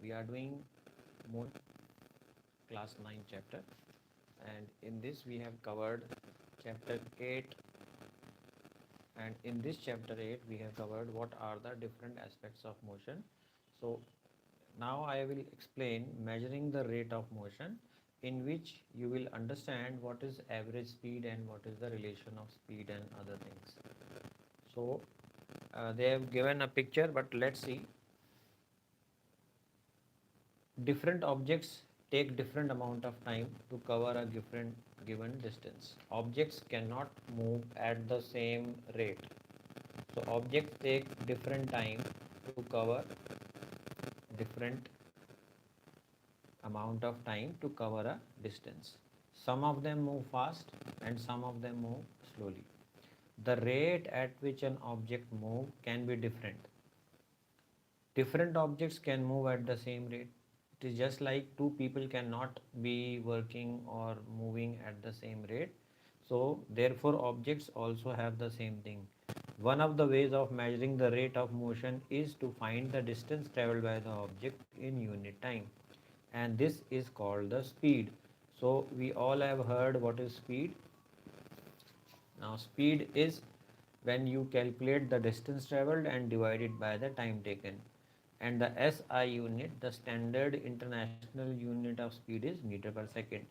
We are doing more class 9 chapter, and in this we have covered chapter 8, and in this chapter 8 we have covered what are the different aspects of motion. So now I will explain measuring the rate of motion, in which you will understand what is average speed and what is the relation of speed and other things. So they have given a picture, but let's see. Different objects take different amount of time to cover a different given distance. Objects cannot move at the same rate. So objects take different time to cover different amount of time to cover a distance. Some of them move fast and some of them move slowly. The rate at which an object moves can be different. Different objects can move at the same rate. It is just like two people cannot be working or moving at the same rate. So therefore objects also have the same thing. One of the ways of measuring the rate of motion is to find the distance traveled by the object in unit time, and this is called the speed. So we all have heard what is speed. Now speed is when you calculate the distance traveled and divide it by the time taken. And the SI unit, the standard international unit of speed, is meter per second.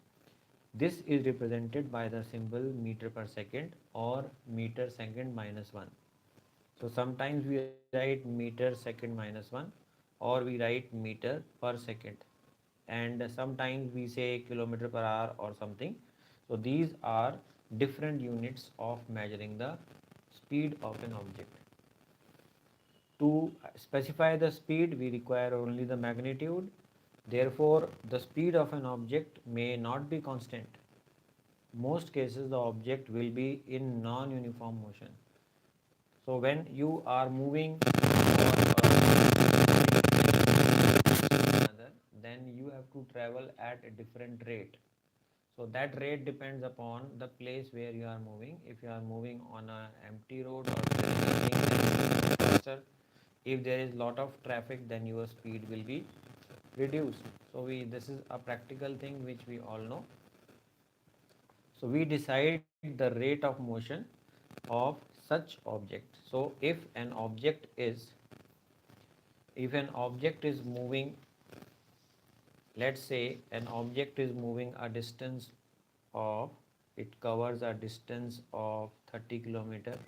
This is represented by the symbol meter per second or meter second minus 1. So sometimes we write meter second minus 1, or we write meter per second, and sometimes we say kilometer per hour or something. So these are different units of measuring the speed of an object. To specify the speed, we require only the magnitude. Therefore, the speed of an object may not be constant. Most cases, the object will be in non-uniform motion. So when you are moving another, then you have to travel at a different rate. So that rate depends upon the place where you are moving. If you are moving on an empty road or faster, if there is lot of traffic, then your speed will be reduced. So this is a practical thing which we all know. So we decide the rate of motion of such object. So if an object is moving, let's say an object is moving a distance of, it covers a distance of 30 kilometer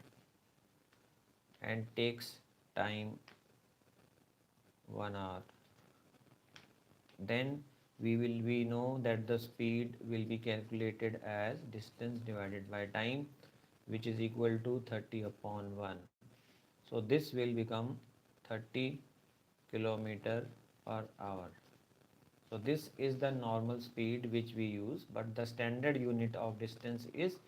and takes time 1 hour, then we know that the speed will be calculated as distance divided by time, which is equal to 30 upon 1. So this will become 30 kilometer per hour. So this is the normal speed which we use, but the standard unit of distance is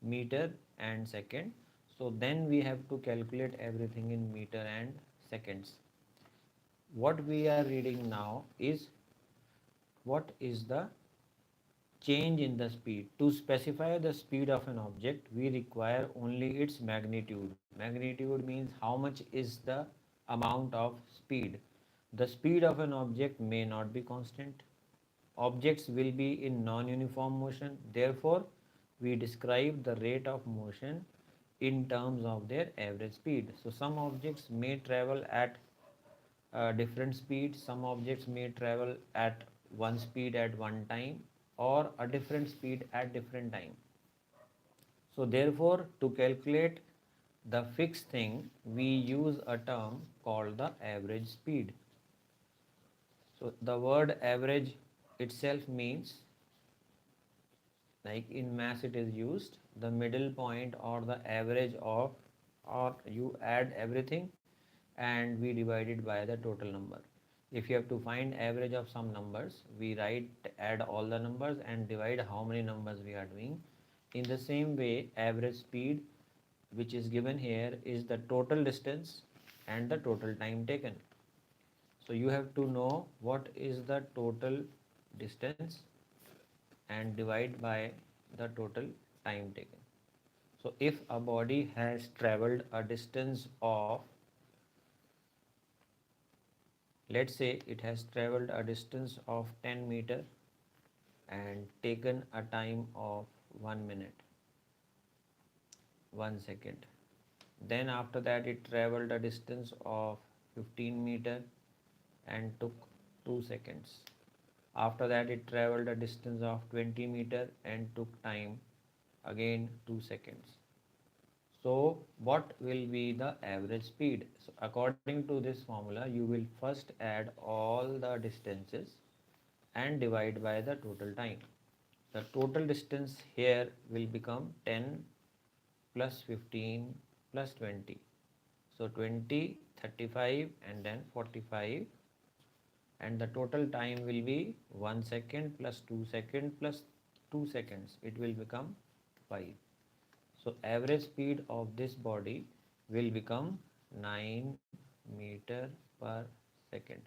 meter and second. So then we have to calculate everything in meter and seconds. What we are reading now is what is the change in the speed. To specify the speed of an object, we require only its magnitude. Magnitude means how much is the amount of speed. The speed of an object may not be constant. Objects will be in non-uniform motion. Therefore, we describe the rate of motion in terms of their average speed. So some objects may travel at different speeds. Some objects may travel at one speed at one time, or a different speed at different time. So therefore, to calculate the fixed thing, we use a term called the average speed. So the word average itself means, like in maths it is used, the middle point or the average of, or you add everything and we divide it by the total number. If you have to find average of some numbers, we add all the numbers and divide how many numbers we are doing. In the same way, average speed, which is given here, is the total distance and the total time taken. So you have to know what is the total distance and divide by the total time taken. So if a body has traveled a distance of Let's say it has traveled a distance of 10 meter and taken a time of 1 minute, 1 second. Then after that it traveled a distance of 15 meter and took 2 seconds. After that it traveled a distance of 20 meter and took time again 2 seconds. So what will be the average speed? So according to this formula, you will first add all the distances and divide by the total time. The total distance here will become 10 plus 15 plus 20. So 20, 35 and then 45, and the total time will be 1 second plus 2 second plus 2 seconds. It will become 5. So average speed of this body will become 9 meter per second.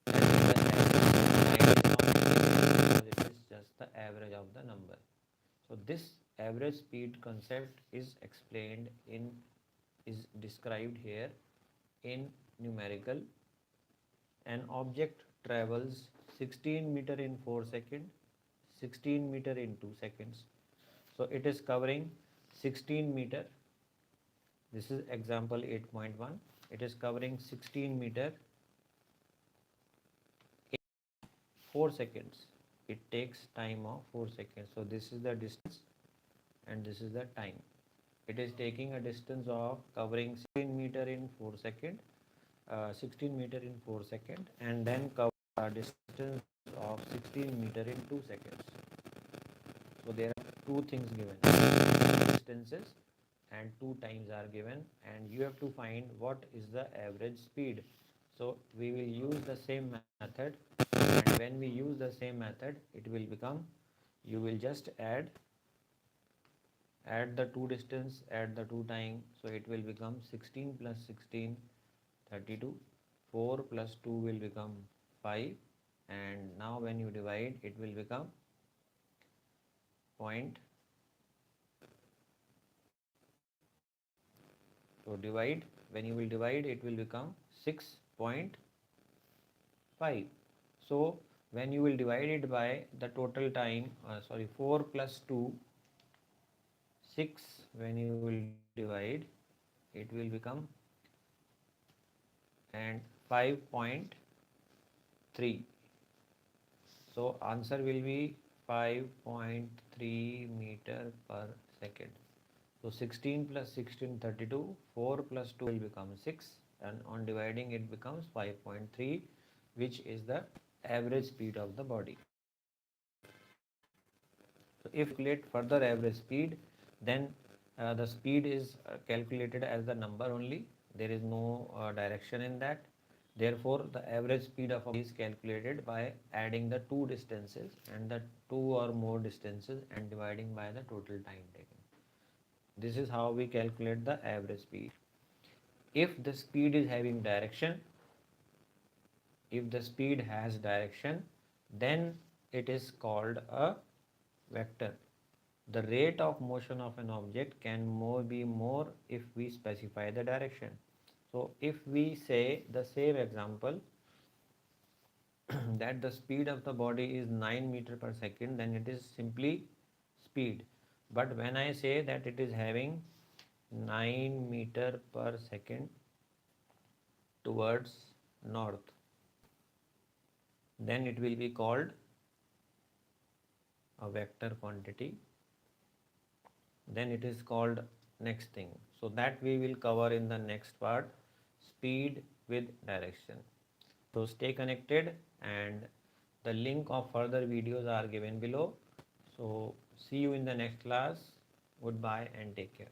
That is the average. 9 is not because it is just the average of the number. So this average speed concept is explained in, is described here in numerical. An object travels 16 meter in 4 seconds, 16 meter in 2 seconds. So it is covering 16 meter. This is example 8.1. It is covering 16 meter in 4 seconds. It takes time of 4 seconds. So this is the distance and this is the time. It is taking a distance of covering 16 meter in 4 seconds, 16 meter in 4 seconds, and then cover a distance of 16 meter in 2 seconds. So there are two things given, distances and two times are given, and you have to find what is the average speed. So we will use the same method, and when we use the same method, it will become, you will just add the two distance, add the two time, so it will become 16 plus 16, 32. 4 plus 2 will become 5, and now when you divide, it will become point. So divide, when you will divide, it will become 6.5. So when you will divide it by the total time, 4 plus 2, 6, when you will divide, it will become and 5.3. So answer will be 5.3 meter per second. So 16 plus 16, 32, 4 plus 2 will become 6, and on dividing it becomes 5.3, which is the average speed of the body. So if you calculate further average speed, then the speed is calculated as the number only. There is no direction in that. Therefore, the average speed of a body is calculated by adding the two distances and the two or more distances and dividing by the total time taken. This is how we calculate the average speed. If the speed is having direction, if the speed has direction, then it is called a vector. The rate of motion of an object can be more if we specify the direction. So if we say the same example that the speed of the body is 9 meter per second, then it is simply speed. But when I say that it is having 9 meter per second towards north, then it will be called a vector quantity. Then it is called next thing. So that we will cover in the next part, speed with direction. So stay connected, and the link of further videos are given below. So see you in the next class. Goodbye and take care.